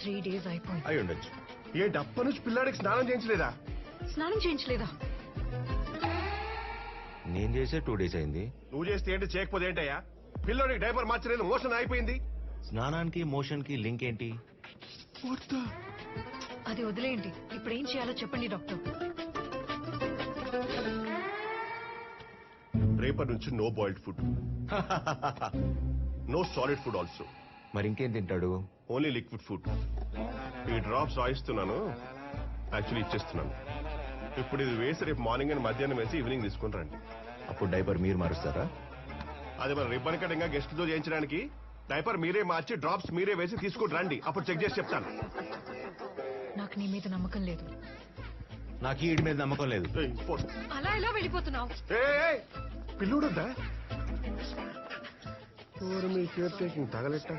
3 days అయిపోయింది. అయి ఉండొచ్చు. ఏంటి అప్ప నుంచి పిల్లాడికి స్నానం చేయించలేదా? స్నానం చేయించలేదా? నేను చేసే 2 days అయింది. నువ్వు చేస్తే ఏంటి, చేయకపోతే ఏంటయ్యా? పిల్లోడికి డైపర్ మార్చలేదు, మోషన్ అయిపోయింది. స్నానానికి మోషన్ కి లింక్ ఏంటి? అది వదిలేయండి. ఇప్పుడు ఏం చేయాలో చెప్పండి డాక్టర్. రేపటి నుంచి no boiled food, no solid food also. మరి ఇంకేం తింటాడు? Only liquid food. ఈ డ్రాప్స్ రాయిస్తున్నాను, యాక్చువల్లీ ఇచ్చేస్తున్నాను. ఇప్పుడు ఇది వేసి రేపు మార్నింగ్ అండ్ మధ్యాహ్నం వేసి ఈవినింగ్ తీసుకుని రండి. అప్పుడు డైపర్ మీరు మారుస్తారా? అది మన రిబ్బన్ కటింగ్ గెస్ట్తో చేయించడానికి డైపర్ మీరే మార్చి డ్రాప్స్ మీరే వేసి తీసుకుని రండి. అప్పుడు చెక్ చేసి చెప్తాను. నాకు నీ మీద నమ్మకం లేదు. నాకు ఈ మీద నమ్మకం లేదు. అలా ఎలా వెళ్ళిపోతున్నావు? పిల్లుడుద్దా? మీ కేర్ టేకింగ్ తగలెట్టా.